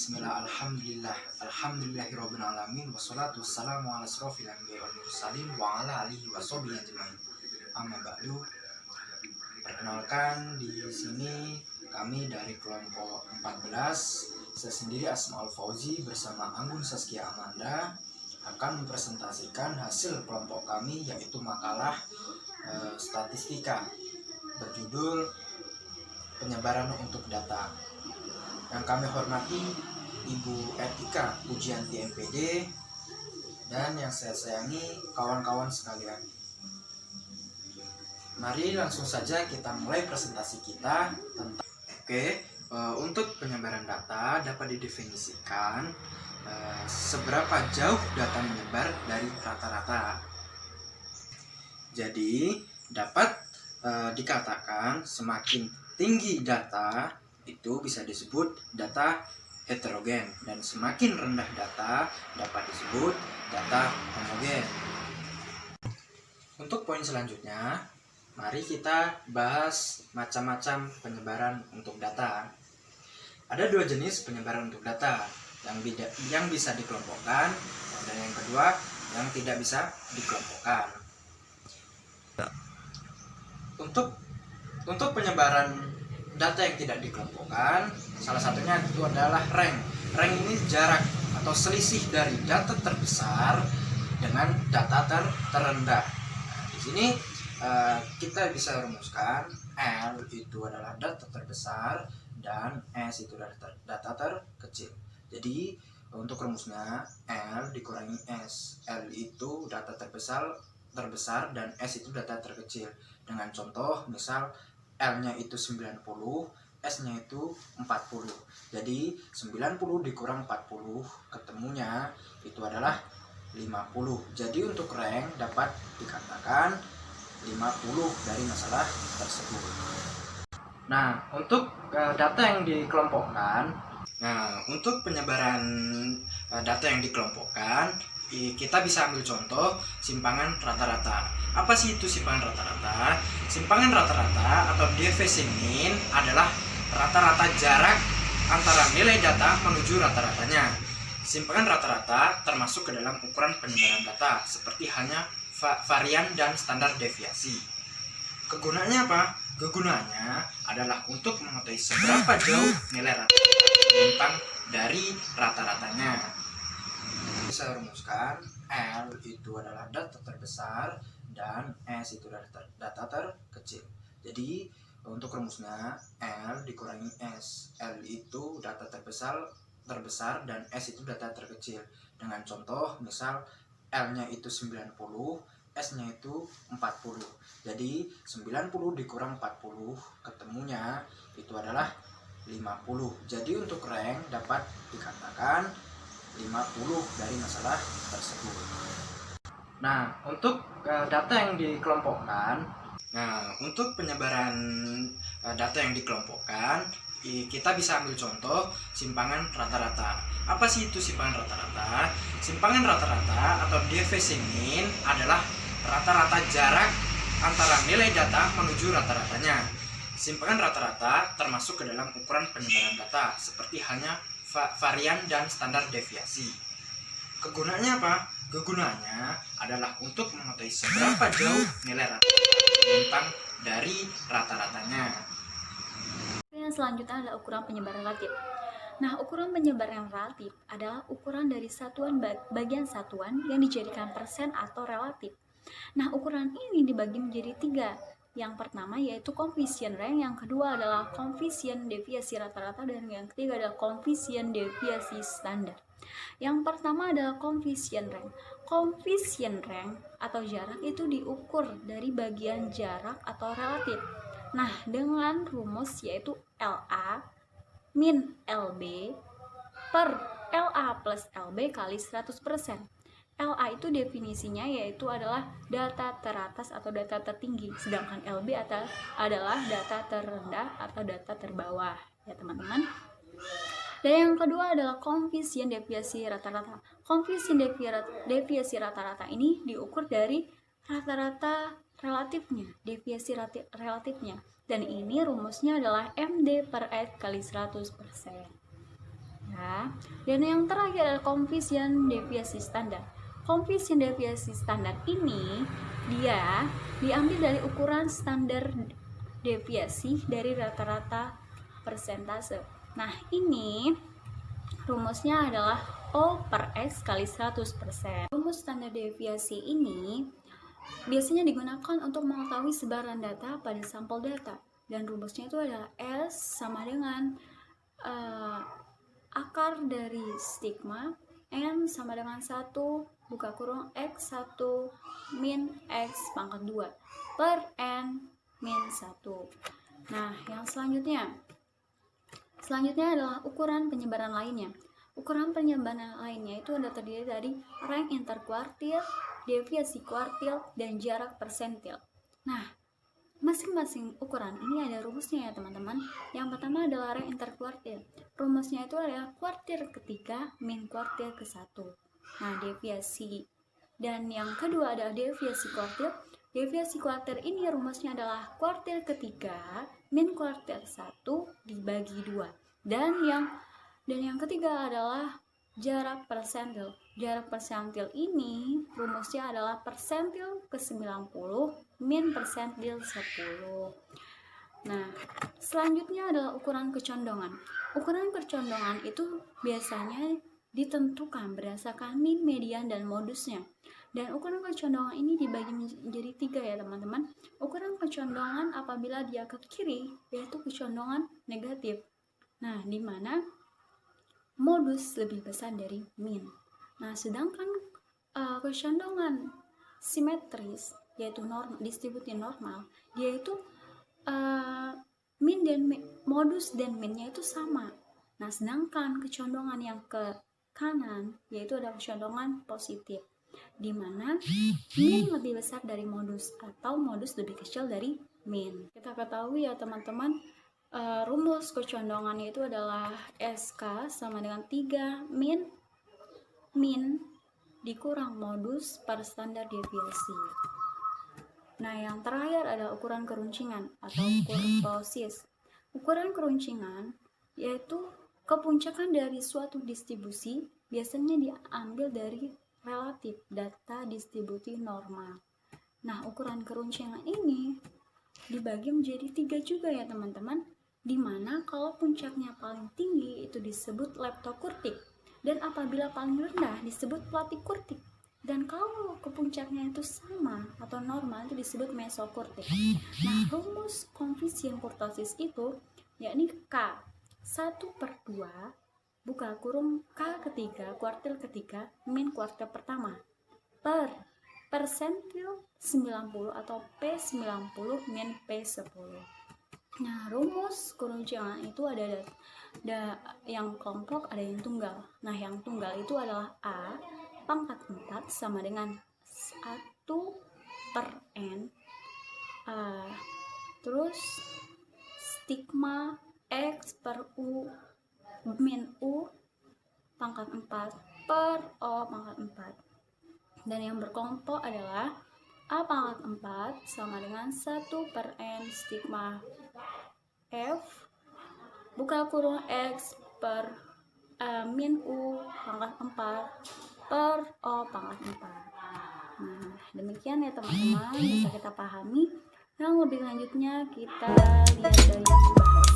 Bismillah, alhamdulillah, alhamdulillahirabbil alamin, wassalatu wassalamu ala asrofil anbiya'i wal mursalin wa ala alihi washabihi ajmain. Amma ba'du. Perkenalkan, di sini kami dari kelompok 14. Saya sendiri Asmaul Fauzi bersama Anggun Saskia Amanda akan mempresentasikan hasil kelompok kami, yaitu makalah statistika berjudul penyebaran untuk data. Yang kami hormati Ibu Etika Pujianti MPD dan yang saya sayangi kawan-kawan sekalian. Mari langsung saja kita mulai presentasi kita tentang untuk penyebaran data dapat didefinisikan seberapa jauh data menyebar dari rata-rata. Jadi dapat dikatakan semakin tinggi data itu bisa disebut data heterogen, dan semakin rendah data dapat disebut data homogen. Untuk poin selanjutnya, mari kita bahas macam-macam penyebaran untuk data. Ada dua jenis penyebaran untuk data, yang bisa dikelompokkan, dan yang kedua yang tidak bisa dikelompokkan. Untuk penyebaran data yang tidak dikelompokkan, salah satunya itu adalah rank. Rank ini jarak atau selisih dari data terbesar dengan data terendah. Nah, di sini kita bisa rumuskan L itu adalah data terbesar dan S itu adalah data terkecil. Jadi untuk rumusnya L dikurangi S. L itu data terbesar dan S itu data terkecil. Dengan contoh, misal L-nya itu 90, S-nya itu 40. Jadi 90 dikurang 40, ketemunya itu adalah 50. Jadi untuk rank dapat dikatakan 50 dari masalah tersebut. Nah, untuk data yang dikelompokkan, untuk penyebaran data yang dikelompokkan, kita bisa ambil contoh simpangan rata-rata. Apa sih itu simpangan rata-rata? Simpangan rata-rata atau deviation mean adalah rata-rata jarak antara nilai data menuju rata-ratanya. Simpangan rata-rata termasuk ke dalam ukuran penyebaran data, seperti halnya varian dan standar deviasi. Kegunaannya apa? Kegunaannya adalah untuk mengetahui seberapa jauh nilai rata-rata menyimpang dari rata-ratanya. Bisa rumuskan L itu adalah data terbesar dan S itu adalah data terkecil. Jadi untuk rumusnya L dikurangi S. L itu data terbesar dan S itu data terkecil. Dengan contoh, misal L-nya itu 90, S-nya itu 40. Jadi 90 dikurang 40, ketemunya itu adalah 50. Jadi untuk rank dapat dikatakan 50 dari masalah tersebut. Nah, untuk data yang dikelompokkan, untuk penyebaran data yang dikelompokkan, kita bisa ambil contoh simpangan rata-rata. Apa sih itu simpangan rata-rata? Simpangan rata-rata atau deviation mean adalah rata-rata jarak antara nilai data menuju rata-ratanya. Simpangan rata-rata termasuk ke dalam ukuran penyebaran data, seperti halnya varian dan standar deviasi. Kegunaannya apa? Kegunaannya adalah untuk mengetahui seberapa jauh nilai rata-rata menyimpang dari rata-ratanya. Yang selanjutnya adalah ukuran penyebaran relatif. Nah, ukuran penyebaran relatif adalah ukuran dari satuan bagian satuan yang dijadikan persen atau relatif. Nah, ukuran ini dibagi menjadi 3. Yang pertama yaitu coefficient rank, yang kedua adalah coefficient deviasi rata-rata, dan yang ketiga adalah coefficient deviasi standar. Yang pertama adalah coefficient rank. Coefficient rank atau jarak itu diukur dari bagian jarak atau relatif. Nah, dengan rumus yaitu LA min LB per LA plus LB kali 100%. LA itu definisinya yaitu adalah data teratas atau data tertinggi, sedangkan LB adalah data terendah atau data terbawah, ya teman-teman. Dan yang kedua adalah coefficient deviasi rata-rata. Coefficient deviasi rata-rata ini diukur dari rata-rata relatifnya, deviasi relatifnya. Dan ini rumusnya adalah MD per S kali 100%. ya. Dan yang terakhir adalah koefisien deviasi standar. Koefisien deviasi standar ini dia diambil dari ukuran standar deviasi dari rata-rata persentase. Nah, ini rumusnya adalah O per X kali 100%. Rumus standar deviasi ini biasanya digunakan untuk mengetahui sebaran data pada sampel data. Dan rumusnya itu adalah S sama dengan akar dari stigma N sama dengan 1 buka kurung X1 min X pangkat 2 per N min 1. Nah, yang selanjutnya adalah ukuran penyebaran lainnya. Ukuran penyebaran lainnya itu ada terdiri dari rank interkuartil, deviasi kuartil, dan jarak persentil. Nah, masing-masing ukuran ini ada rumusnya ya teman-teman. Yang pertama adalah rank interkuartil. Rumusnya itu adalah kuartil ketiga min kuartil ke-1. Nah, deviasi. Dan yang kedua adalah deviasi kuartil. Deviasi kuartil ini rumusnya adalah kuartil ketiga min kuartil 1 dibagi 2. Dan yang ketiga adalah jarak persentil. Jarak persentil ini rumusnya adalah persentil ke-90 min persentil 10. Nah, selanjutnya adalah ukuran kecondongan. Ukuran kecondongan itu biasanya ditentukan berdasarkan min, median, dan modusnya. Dan ukuran kecondongan ini dibagi menjadi 3 ya teman-teman. Ukuran kecondongan apabila dia ke kiri yaitu kecondongan negatif. Nah, di mana modus lebih besar dari min. Nah, sedangkan kecondongan simetris yaitu distribusi normal, yaitu min dan modus dan minnya itu sama. Nah, sedangkan kecondongan yang ke kanan yaitu adalah kecondongan positif, di mana min lebih besar dari modus atau modus lebih kecil dari min. Kita ketahui ya teman-teman, rumus kecondongannya itu adalah SK sama dengan 3 min dikurang modus per standar deviasi. Nah, yang terakhir adalah ukuran keruncingan atau kurtosis. Ukuran keruncingan yaitu kepuncakan dari suatu distribusi biasanya diambil dari relatif data distribusi normal. Nah, ukuran keruncingan ini dibagi menjadi 3 juga ya teman-teman, dimana kalau puncaknya paling tinggi itu disebut leptokurtik, dan apabila paling rendah disebut platikurtik, dan kalau ke puncaknya itu sama atau normal itu disebut mesokurtik. Nah, rumus koefisien kurtosis itu yakni K 1/2 buka kurung K ketiga kuartil ketiga min kuartil pertama per persentil 90 atau P90 min P10. Nah, rumus keruncingan itu ada yang kelompok, ada yang tunggal. Nah, yang tunggal itu adalah A pangkat 4 sama dengan 1 per N, terus stigma X per U min U pangkat 4 per O pangkat 4. Dan yang berkelompok adalah A pangkat 4 sama dengan 1 per N stigma F buka kurung X per min U pangkat 4 per O pangkat 4. Nah, demikian ya teman-teman, bisa kita pahami. Yang lebih lanjutnya kita lihat dari bahasa.